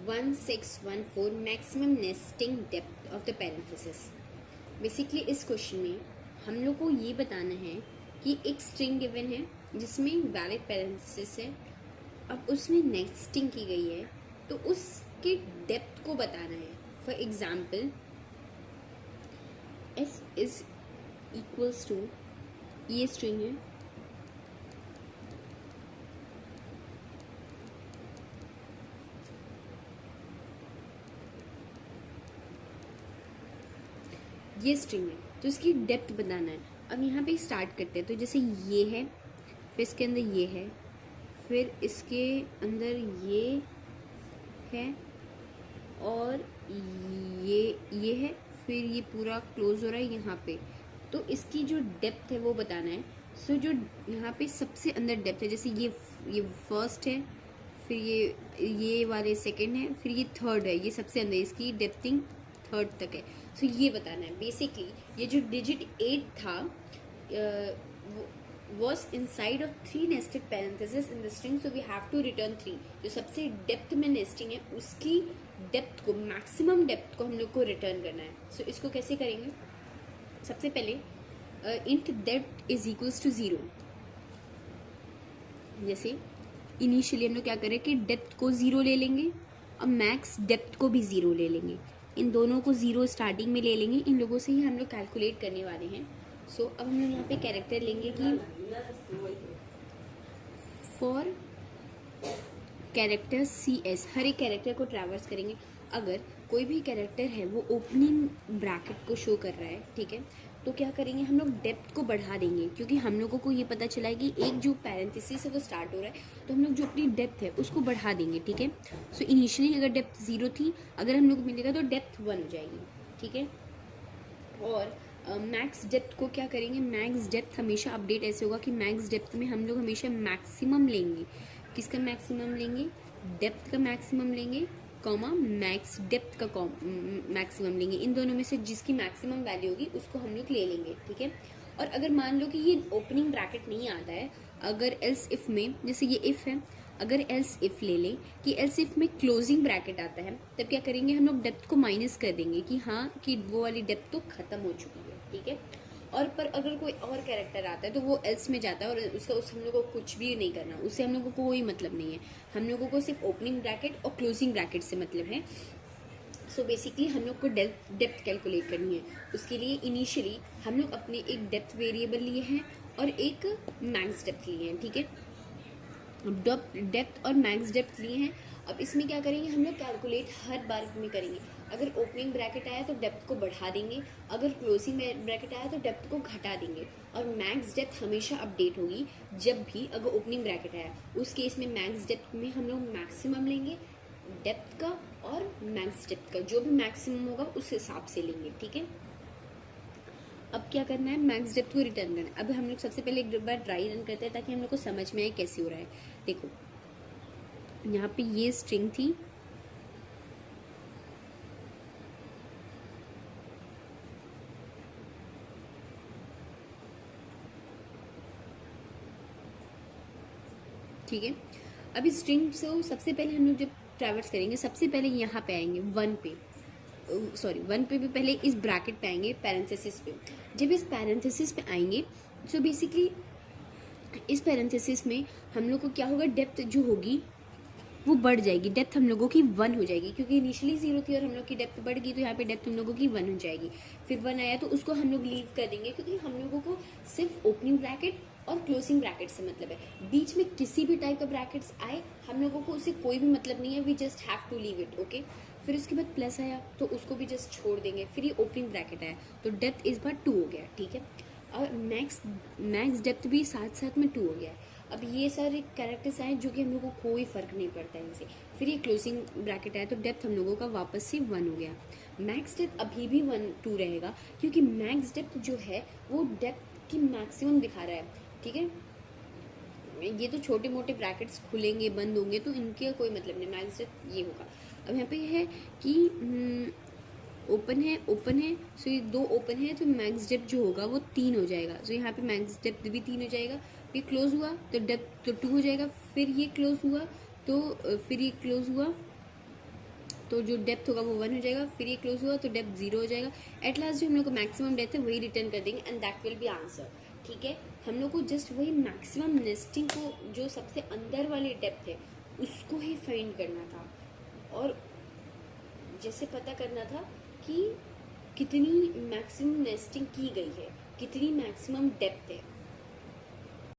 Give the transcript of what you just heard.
1614 maximum nesting depth of the parenthesis. Basically इस question में हम लोग को ये बताना है कि एक स्ट्रिंग गिवन है जिसमें वैलिड पैरेंथेसिस है, अब उसमें नेस्टिंग की गई है तो उसके डेप्थ को बताना है। For example S is equals to, ये स्ट्रिंग है, ये स्ट्रिंग है तो इसकी डेप्थ बताना है। अब यहाँ पे स्टार्ट करते हैं, तो जैसे ये है, फिर इसके अंदर ये है, फिर इसके अंदर ये है और ये है, फिर ये पूरा क्लोज हो रहा है यहाँ पे, तो इसकी जो डेप्थ है वो बताना है। सो जो यहाँ पे सबसे अंदर डेप्थ है, जैसे ये फर्स्ट है, फिर ये वाले सेकंड है, फिर ये थर्ड है, ये सबसे अंदर, इसकी डेप्थिंग थर्ड तक है। सो ये बताना है। बेसिकली ये जो डिजिट 8 था was inside of 3 nested parentheses in the string, so we have to return 3। जो सबसे डेप्थ में नेस्टिंग है उसकी डेप्थ को, मैक्सिमम डेप्थ को हम लोग को रिटर्न करना है। सो इसको कैसे करेंगे? सबसे पहले int depth is equals to 0। जैसे इनिशियली हम लोग क्या करें कि डेप्थ को 0 ले लेंगे और मैक्स डेप्थ को भी 0 ले लेंगे, इन दोनों को 0 स्टार्टिंग में ले लेंगे, इन लोगों से ही हम लोग कैलकुलेट करने वाले हैं। सो अब हम लोग यहाँ पे कैरेक्टर लेंगे कि फॉर कैरेक्टर CS, हर एक कैरेक्टर को ट्रैवर्स करेंगे। अगर कोई भी कैरेक्टर है वो ओपनिंग ब्रैकेट को शो कर रहा है, ठीक है, तो क्या करेंगे हम लोग डेप्थ को बढ़ा देंगे, क्योंकि हम लोगों को ये पता चला है कि एक जो पैरेंथेसिस है वो स्टार्ट हो रहा है, तो हम लोग जो अपनी डेप्थ है उसको बढ़ा देंगे, ठीक है। सो इनिशियली अगर डेप्थ 0 थी, अगर हम लोग मिलेगा तो डेप्थ 1 हो जाएगी, ठीक है। और मैक्स डेप्थ को क्या करेंगे? मैक्स डेप्थ हमेशा अपडेट ऐसे होगा कि मैक्स डेप्थ में हम लोग हमेशा मैक्सिमम लेंगे। किसका मैक्सिमम लेंगे? डेप्थ का मैक्सिमम लेंगे, कॉमा मैक्स डेप्थ का मैक्सिमम लेंगे। इन दोनों में से जिसकी मैक्सिमम वैल्यू होगी उसको हम लोग ले लेंगे, ठीक है। और अगर मान लो कि ये ओपनिंग ब्रैकेट नहीं आता है, अगर एल्स इफ में, जैसे ये इफ है, अगर एल्स इफ ले लें कि एल्स इफ में क्लोजिंग ब्रैकेट आता है, तब क्या करेंगे हम लोग डेप्थ को माइनस कर देंगे कि हाँ कि वो वाली डेप्थ तो खत्म हो चुकी है, ठीक है। और पर अगर कोई और कैरेक्टर आता है तो वो एल्स में जाता है और उसका हम लोगों को कुछ भी नहीं करना, उससे हम लोगों को कोई मतलब नहीं है, हम लोगों को सिर्फ ओपनिंग ब्रैकेट और क्लोजिंग ब्रैकेट से मतलब है। सो बेसिकली हम लोग को डेप्थ कैलकुलेट करनी है। उसके लिए इनिशियली हम लोग अपने एक डेप्थ वेरिएबल लिए हैं और एक मैक्स डेप्थ लिए हैं, ठीक है। डेप्थ और मैक्स डेप्थ लिए हैं। अब इसमें क्या करेंगे हम लोग? कैलकुलेट हर बार में करेंगे। अगर ओपनिंग ब्रैकेट आया तो डेप्थ को बढ़ा देंगे, अगर क्लोजिंग ब्रैकेट आया तो डेप्थ को घटा देंगे। और मैक्स डेप्थ हमेशा अपडेट होगी जब भी अगर ओपनिंग ब्रैकेट आया, उस केस में मैक्स डेप्थ में हम लोग मैक्सिमम लेंगे डेप्थ का, और मैक्स डेप्थ का जो भी मैक्सिमम होगा उस हिसाब से लेंगे, ठीक है। अब क्या करना है? मैक्स डेप्थ को रिटर्न करना है। अब हम लोग सबसे पहले एक बार ट्राई रन करते हैं ताकि हम लोग को समझ में आए कैसे हो रहा है। देखो यहाँ पे ये स्ट्रिंग थी, ठीक है। अब इस स्ट्रिंग से सबसे पहले हम लोग जब ट्रैवर्स करेंगे, सबसे पहले यहाँ पे आएंगे 1 पे, सॉरी 1 पे भी पहले इस ब्रैकेट पे आएंगे, पैरेंथेसिस पे। जब इस पैरेंथेसिस पे आएंगे तो बेसिकली इस पैरेंथेसिस में हम लोग को क्या होगा? डेप्थ जो होगी वो बढ़ जाएगी, डेप्थ हम लोगों की 1 हो जाएगी, क्योंकि इनिशियली 0 थी और हम लोग की डेप्थ बढ़ गई, तो यहाँ पे डेप्थ हम लोगों की 1 हो जाएगी। फिर 1 आया तो उसको हम लोग लीव कर देंगे, क्योंकि हम लोगों को सिर्फ ओपनिंग ब्रैकेट और क्लोजिंग ब्रैकेट से मतलब है। बीच में किसी भी टाइप का ब्रैकेट्स आए हम लोगों को उससे कोई भी मतलब नहीं है, we just have to leave it, okay. फिर उसके बाद प्लस आया तो उसको भी जस्ट छोड़ देंगे। फिर ये ओपनिंग ब्रैकेट आया तो डेप्थ इस बार 2 हो गया, ठीक है। और मैक्स डेप्थ भी साथ साथ में 2 हो गया है। अब ये सारे कैरेक्टर्स आए जो कि हम लोगों को कोई फ़र्क नहीं पड़ता है इनसे। फिर ये क्लोजिंग ब्रैकेट आया तो डेप्थ हम लोगों का वापस से 1 हो गया। मैक्स डेप्थ अभी भी 2 रहेगा, क्योंकि मैक्स डेप्थ जो है वो डेप्थ की मैक्सिमम दिखा रहा है, ठीक है। ये तो छोटे मोटे ब्रैकेट्स खुलेंगे बंद होंगे तो इनके कोई मतलब नहीं, मैक्स डेप्थ ये होगा। अब यहाँ पे है कि ओपन है, सो ये 2 ओपन है तो मैक्स डेप्थ जो होगा वो 3 हो जाएगा। सो यहाँ पे मैक्स डेप्थ भी 3 हो जाएगा। फिर क्लोज हुआ तो डेप्थ तो 2 हो जाएगा। फिर ये क्लोज हुआ तो फिर ये क्लोज हुआ तो जो डेप्थ होगा वो 1 हो जाएगा, फिर ये क्लोज हुआ तो डेप्थ 0 हो जाएगा। एट लास्ट जो हम लोग को मैक्सिमम डेप्थ है वही रिटर्न कर देंगे and that will be answer. ठीक है, हम लोग को जस्ट वही मैक्सिमम नेस्टिंग को जो सबसे अंदर वाली डेप्थ है उसको ही फाइंड करना था, और जैसे पता करना था कि कितनी मैक्सिमम नेस्टिंग की गई है, कितनी मैक्सिमम डेप्थ है।